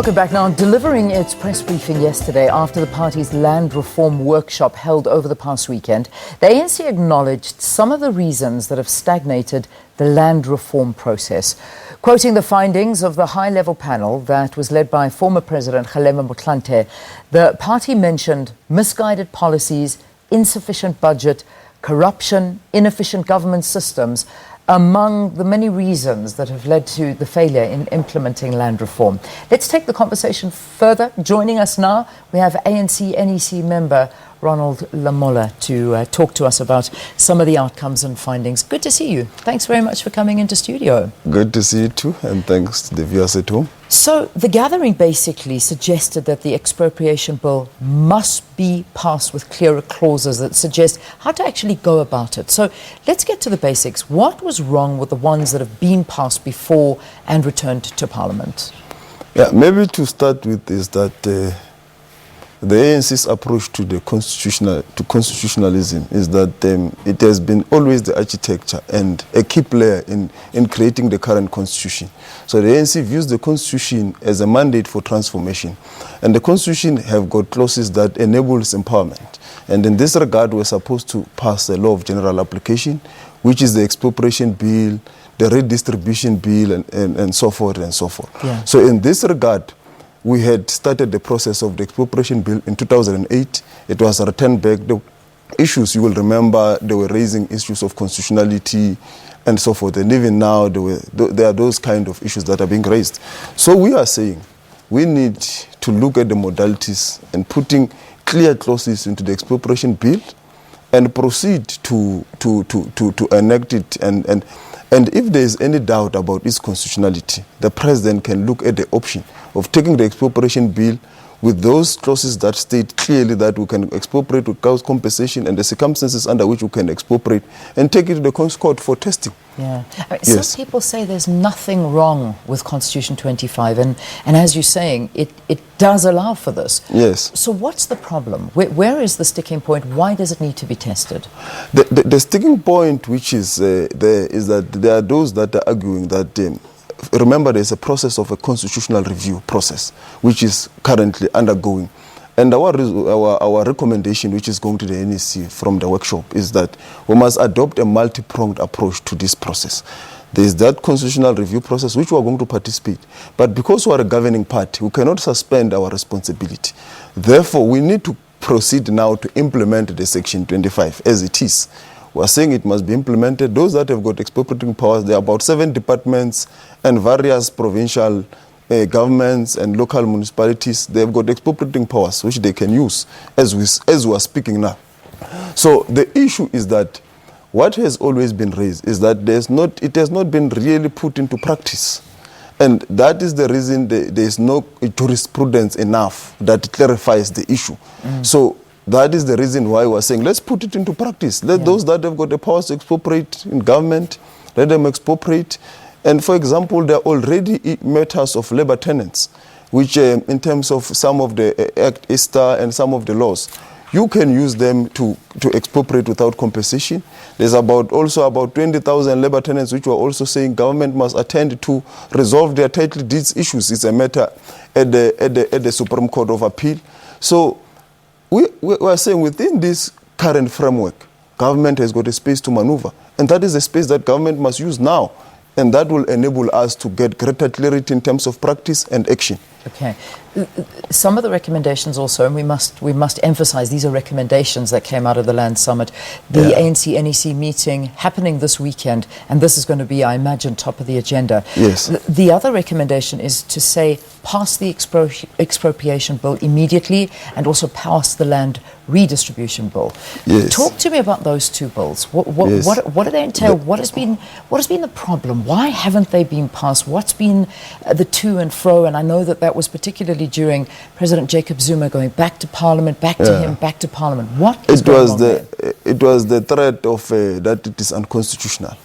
Welcome back. Now, delivering its press briefing yesterday after the party's land reform workshop held over the past weekend, the ANC acknowledged some of the reasons that have stagnated the land reform process. Quoting the findings of the high-level panel that was led by former President Kgalema Mothlanthe, the party mentioned misguided policies, insufficient budget, corruption, inefficient government systems, among the many reasons that have led to the failure in implementing land reform. Let's take the conversation further. Joining us now, we have ANC NEC member Ronald Lamola to talk to us about some of the outcomes and findings. Good to see you. Thanks very much for coming into studio. Good to see you too, and thanks to the viewers at home. So the gathering basically suggested that the expropriation bill must be passed with clearer clauses that suggest how to actually go about it. So let's get to the basics. What was wrong with the ones that have been passed before and returned to Parliament? Yeah, maybe to start with is that the ANC's approach to the constitutionalism is that it has been always the architecture and a key player in creating the current constitution. So the ANC views the constitution as a mandate for transformation, and the constitution have got clauses that enables empowerment. And in this regard, we're supposed to pass a law of general application, which is the expropriation bill, the redistribution bill, and so forth and so forth. Yeah. So in this regard, we had started the process of the expropriation bill in 2008. It was returned back. The issues, you will remember, they were raising issues of constitutionality and so forth. And even now, there are those kind of issues that are being raised. So we are saying we need to look at the modalities and putting clear clauses into the expropriation bill and proceed to enact it. And if there is any doubt about its constitutionality, the president can look at the option of taking the expropriation bill with those clauses that state clearly that we can expropriate without compensation and the circumstances under which we can expropriate, and take it to the court for testing. Yeah. I mean, yes. Some people say there's nothing wrong with Constitution 25, and as you're saying, it does allow for this. Yes. So what's the problem? Where is the sticking point? Why does it need to be tested? The sticking point which is there is that there are those that are arguing that remember, there's a process of a constitutional review process, which is currently undergoing. And our recommendation, which is going to the NEC from the workshop, is that we must adopt a multi-pronged approach to this process. There is that constitutional review process, which we are going to participate. But because we are a governing party, we cannot suspend our responsibility. Therefore, we need to proceed now to implement the Section 25 as it is. We are saying it must be implemented. Those that have got expropriating powers, there are about 7 departments and various provincial governments and local municipalities. They have got expropriating powers which they can use as we are speaking now. So the issue is that what has always been raised is that it has not been really put into practice. And that is the reason there is no jurisprudence enough that clarifies the issue. So that is the reason why we are saying, let's put it into practice. Let those that have got the powers to expropriate in government, let them expropriate. And for example, there are already matters of labor tenants, which in terms of some of the Act Easter and some of the laws, you can use them to expropriate without compensation. There's also about 20,000 labor tenants which were also saying government must attend to resolve their title deeds issues. It's a matter at the Supreme Court of Appeal. So we are saying within this current framework, government has got a space to maneuver. And that is a space that government must use now. And that will enable us to get greater clarity in terms of practice and action. Okay. Some of the recommendations also, and we must emphasize these are recommendations that came out of the Land Summit. The ANC NEC meeting happening this weekend, and this is going to be, I imagine, top of the agenda. Yes. The other recommendation is to say pass the expropriation bill immediately and also pass the land redistribution bill. Yes. Talk to me about those two bills. What do they entail? What has been the problem? Why haven't they been passed? What's been the to and fro? And I know that was particularly during President Jacob Zuma going back to Parliament, back to him, back to Parliament. What is going on there? It was the threat of that it is unconstitutional.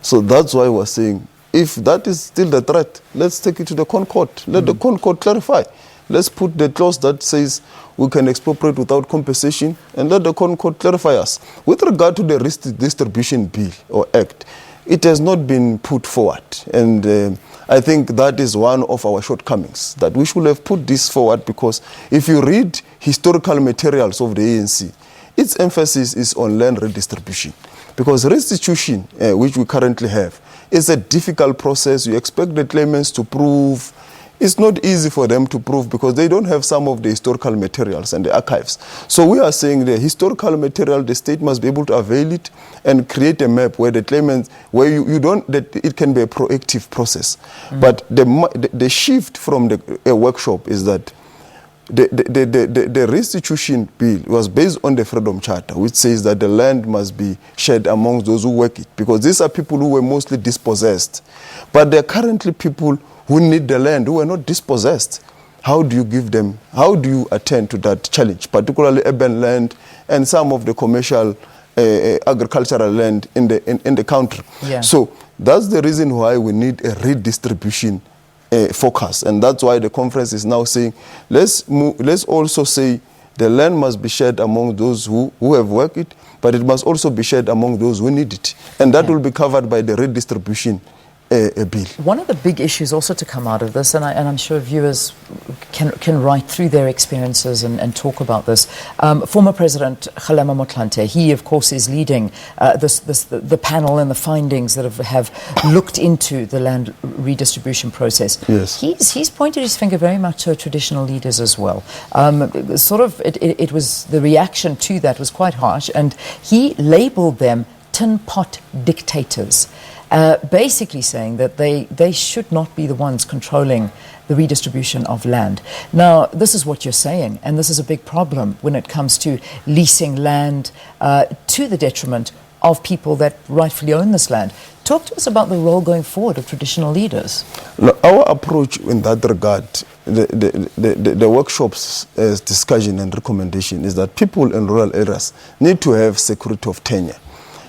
So that's why we're saying, if that is still the threat, let's take it to the Court. Let the Court clarify. Let's put the clause that says we can expropriate without compensation, and let the Court clarify us. With regard to the redistribution bill or act, it has not been put forward. And I think that is one of our shortcomings, that we should have put this forward, because if you read historical materials of the ANC, its emphasis is on land redistribution. Because restitution, which we currently have, is a difficult process. You expect the claimants to prove. It's not easy for them to prove because they don't have some of the historical materials and the archives. So we are saying the historical material, the state must be able to avail it and create a map where the claimants, where you don't, that it can be a proactive process. But the shift from the workshop is that the restitution bill was based on the Freedom Charter, which says that the land must be shared amongst those who work it, because these are people who were mostly dispossessed. But there are currently people who need the land, who are not dispossessed. How do you give them, how do you attend to that challenge, particularly urban land and some of the commercial agricultural land in the country? Yeah. So that's the reason why we need a redistribution focus, and that's why the conference is now saying, let's also say the land must be shared among those who have worked it, but it must also be shared among those who need it, and that will be covered by the redistribution bill. One of the big issues also to come out of this, and I'm sure viewers can write through their experiences and talk about this. Former President Kgalema Mothlanthe, he of course is leading the panel and the findings that have looked into the land redistribution process. Yes. He's pointed his finger very much to traditional leaders as well. It was, the reaction to that was quite harsh, and he labelled them tin pot dictators. Basically saying that they should not be the ones controlling the redistribution of land. Now, this is what you're saying, and this is a big problem when it comes to leasing land to the detriment of people that rightfully own this land. Talk to us about the role going forward of traditional leaders. Our approach in that regard, the workshops discussion and recommendation is that people in rural areas need to have security of tenure.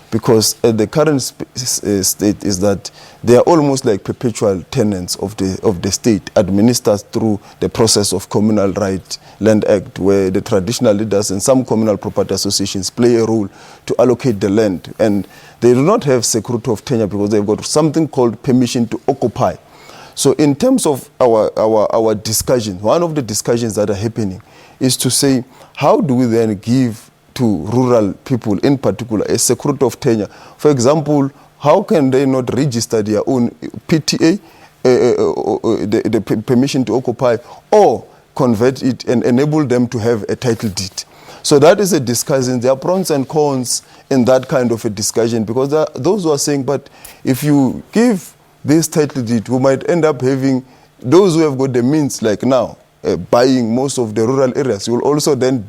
Because the current state is that they are almost like perpetual tenants of the state, administered through the process of Communal Right Land Act, where the traditional leaders and some communal property associations play a role to allocate the land. And they do not have security of tenure because they've got something called permission to occupy. So in terms of our discussion, one of the discussions that are happening is to say, how do we then give to rural people in particular a security of tenure? For example, how can they not register their own PTA, the permission to occupy, or convert it and enable them to have a title deed? So that is a discussion. There are pros and cons in that kind of a discussion, because there are those who are saying, but if you give this title deed, we might end up having those who have got the means, like now, buying most of the rural areas. You will also then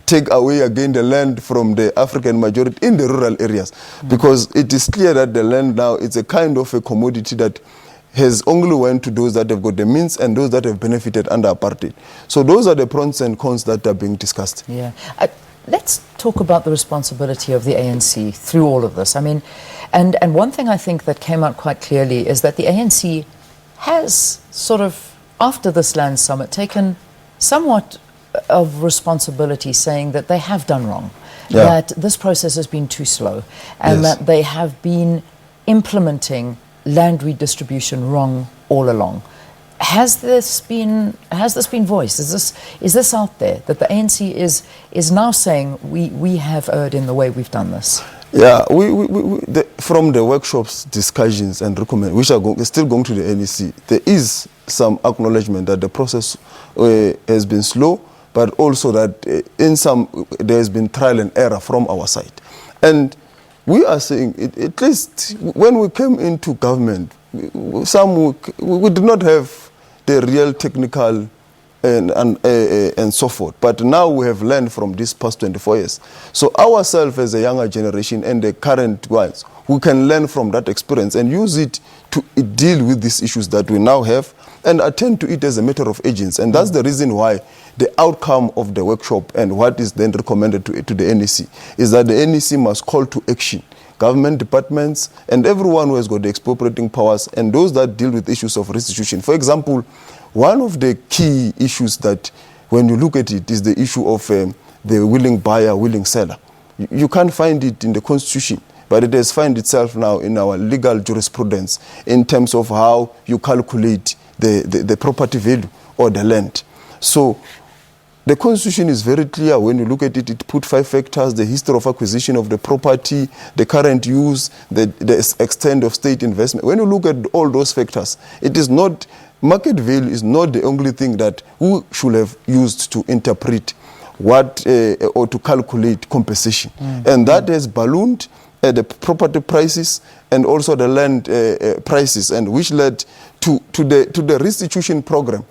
take away again the land from the African majority in the rural areas, because it is clear that the land now is a kind of a commodity that has only went to those that have got the means and those that have benefited under apartheid. So those are the pros and cons that are being discussed. Yeah. Let's talk about the responsibility of the ANC through all of this. I mean, and one thing I think that came out quite clearly is that the ANC has sort of, after this land summit, taken somewhat of responsibility, saying that they have done wrong, that this process has been too slow, and that they have been implementing land redistribution wrong all along. Has this been voiced? Is this out there, that the ANC is now saying we have erred in the way we've done this? Yeah, from the workshops, discussions and recommendations, which are still going to the NEC, there is some acknowledgement that the process has been slow, but also that there has been trial and error from our side. And we are saying, at least when we came into government, we did not have the real technical and so forth. But now we have learned from these past 24 years. So ourselves as a younger generation and the current ones, we can learn from that experience and use it to deal with these issues that we now have and attend to it as a matter of urgency. And that's the reason why the outcome of the workshop and what is then recommended to the NEC is that the NEC must call to action government departments and everyone who has got the expropriating powers and those that deal with issues of restitution. For example, one of the key issues that when you look at it is the issue of the willing buyer, willing seller. You can't find it in the Constitution. but it has found itself now in our legal jurisprudence in terms of how you calculate the property value or the land. So the Constitution is very clear. When you look at it, it put 5 factors: the history of acquisition of the property, the current use, the extent of state investment. When you look at all those factors, it is not, market value is not the only thing that we should have used to interpret what or to calculate compensation. And that has ballooned the property prices and also the land prices, and which led to the restitution program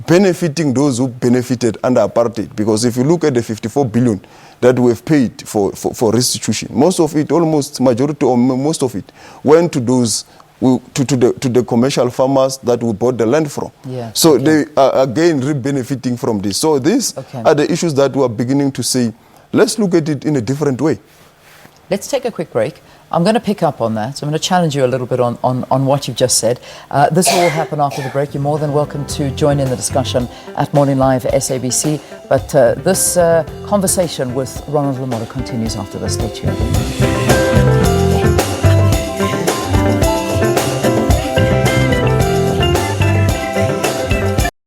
benefiting those who benefited under apartheid. Because if you look at the 54 billion that we have paid for restitution, most of it, almost majority or most of it, went to those to the commercial farmers that we bought the land from. Yeah, so they are again benefiting from this. So these are the issues that we are beginning to say, let's look at it in a different way. Let's take a quick break. I'm going to pick up on that. So I'm going to challenge you a little bit on what you've just said. This will all happen after the break. You're more than welcome to join in the discussion at Morning Live SABC. But this conversation with Ronald Lamola continues after this. Stay tuned.